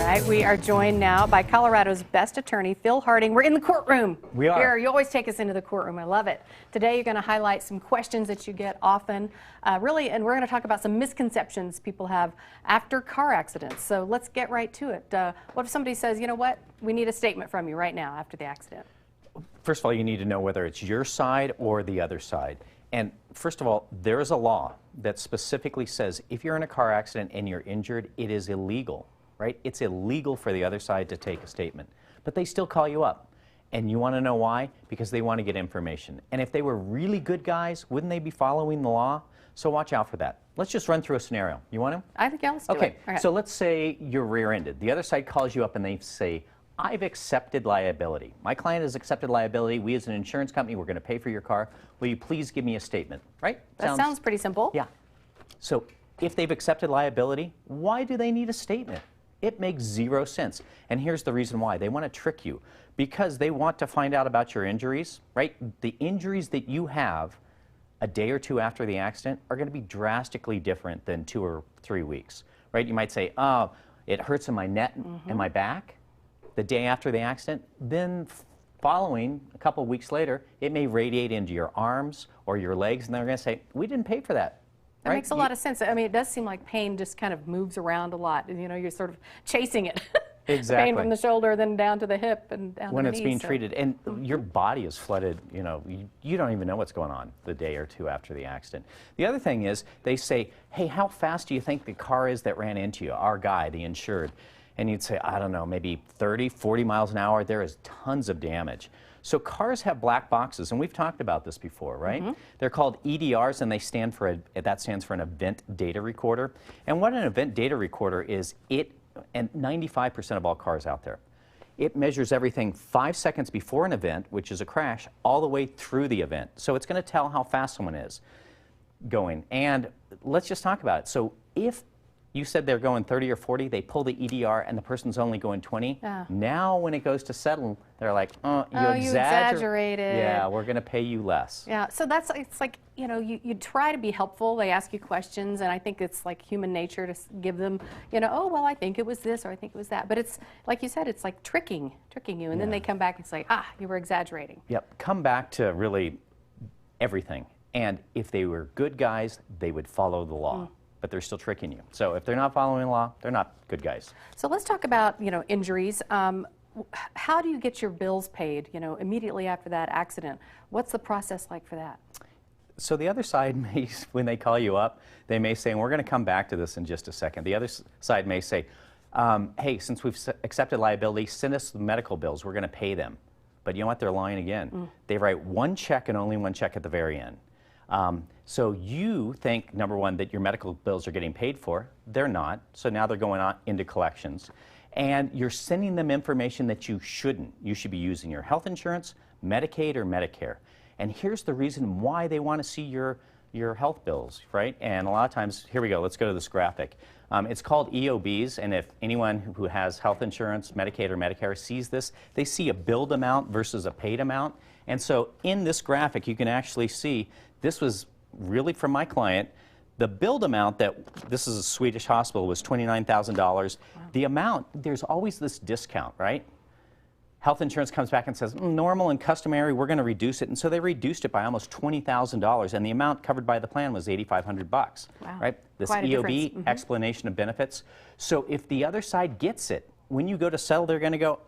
right, we are joined now by Colorado's best attorney, Phil Harding. We're in the courtroom. We are. Here, you always take us into the courtroom. I love it. Today, you're going to highlight some questions that you get often, really, and we're going to talk about some misconceptions people have after car accidents. So let's get right to it. What if somebody says, you know what, we need a statement from you right now after the accident? First of all, you need to know whether it's your side or the other side. And first of all, there is a law that specifically says if you're in a car accident and you're injured, it is illegal, right? It's illegal for the other side to take a statement. But they still call you up. And you want to know why? Because they want to get information. And if they were really good guys, wouldn't they be following the law? So watch out for that. Let's just run through a scenario. You want to? I think, yeah, let's do it. Okay, Okay. so let's say you're rear-ended. The other side calls you up and they say, I've accepted liability. My client has accepted liability. We as an insurance company, we're going to pay for your car. Will you please give me a statement, right? That sounds pretty simple. Yeah. So if they've accepted liability, why do they need a statement? It makes zero sense. And here's the reason why. They want to trick you because they want to find out about your injuries, right? The injuries that you have a day or two after the accident are going to be drastically different than 2 or 3 weeks, right? You might say, oh, it hurts in my neck and my back the day after the accident. Then following, a couple of weeks later, it may radiate into your arms or your legs, and they're going to say, we didn't pay for that. That makes a lot of sense. I mean, it does seem like pain just kind of moves around a lot. You know, you're sort of chasing it. Exactly. Pain from the shoulder, then down to the hip and down when to the it's knee, being so. treated. And your body is flooded, you know, you don't even know what's going on the day or two after the accident. The other thing is they say, hey, how fast do you think the car is that ran into you, our guy, the insured? And you'd say, I don't know, maybe 30, 40 miles an hour. There is tons of damage. So cars have black boxes, and we've talked about this before, right? They're called EDRs, and they stand for that stands for an event data recorder. And what an event data recorder is, and 95% of all cars out there, it measures everything 5 seconds before an event, which is a crash, all the way through the event. So it's going to tell how fast someone is going. And let's just talk about it. So if you said they're going 30 or 40, they pull the EDR and the person's only going 20. Now when it goes to settle, they're like, oh, you exaggerated. Yeah, we're going to pay you less. Yeah, so it's like, you know, you try to be helpful. They ask you questions, and I think it's like human nature to give them, you know, oh, well, I think it was this or I think it was that. But it's, like you said, it's like tricking you, and then they come back and say, ah, you were exaggerating. Yep, come back to really everything. And if they were good guys, they would follow the law. But they're still tricking you. So if they're not following the law, they're not good guys. So let's talk about, you know, injuries. How do you get your bills paid, you know, immediately after that accident? What's the process like for that? So the other side may, when they call you up, they may say, and we're going to come back to this in just a second, the other side may say, hey, since we've accepted liability, send us the medical bills. We're going to pay them. But you know what? They're lying again. They write one check and only one check at the very end. So you think, number one, that your medical bills are getting paid for. They're not. So now they're going on into collections. And you're sending them information that you shouldn't. You should be using your health insurance, Medicaid, or Medicare. And here's the reason why they want to see your health bills, right? And a lot of times, here we go, let's go to this graphic. It's called EOBs, and if anyone who has health insurance, Medicaid, or Medicare sees this, they see a billed amount versus a paid amount. And so in this graphic, you can actually see this was really from my client. The billed amount this is a Swedish hospital, was $29,000. Wow. The amount, there's always this discount, right? Health insurance comes back and says, normal and customary, we're going to reduce it. And so they reduced it by almost $20,000, and the amount covered by the plan was $8,500. Wow. Right? This EOB, explanation of benefits. So if the other side gets it, when you go to settle, they're going to go,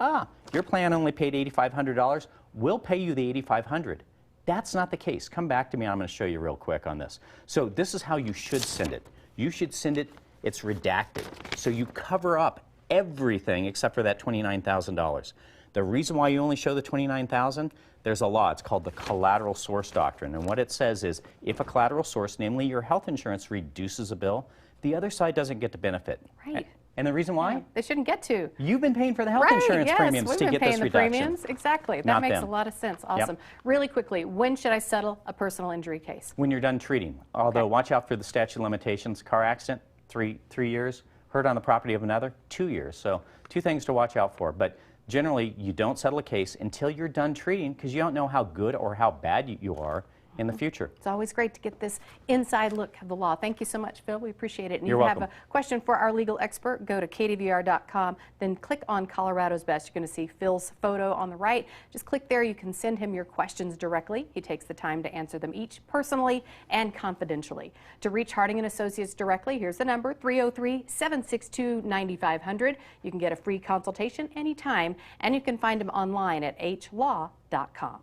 your plan only paid $8,500. We'll pay you the $8,500. That's not the case. Come back to me, and I'm going to show you real quick on this. So this is how you should send it. You should send it, it's redacted. So you cover up everything except for that $29,000. The reason why you only show the $29,000, there's a law. It's called the collateral source doctrine. And what it says is if a collateral source, namely your health insurance, reduces a bill, the other side doesn't get to benefit. Right. And the reason why? Yeah, they shouldn't get to. You've been paying for the health insurance premiums to get this reduction. Premiums. Exactly. That makes a lot of sense. Awesome. Really quickly, when should I settle a personal injury case? When you're done treating. Although watch out for the statute of limitations. Car accident, three years. Hurt on the property of another, 2 years. So 2 things to watch out for. But generally, you don't settle a case until you're done treating because you don't know how good or how bad you are in the future. It's always great to get this inside look of the law. Thank you so much, Phil. We appreciate it. And You're if you welcome. have a question for our legal expert, go to kdvr.com, then click on Colorado's Best. You're going to see Phil's photo on the right. Just click there. You can send him your questions directly. He takes the time to answer them each personally and confidentially. To reach Harding & Associates directly, here's the number, 303-762-9500. You can get a free consultation anytime, and you can find him online at hlaw.com.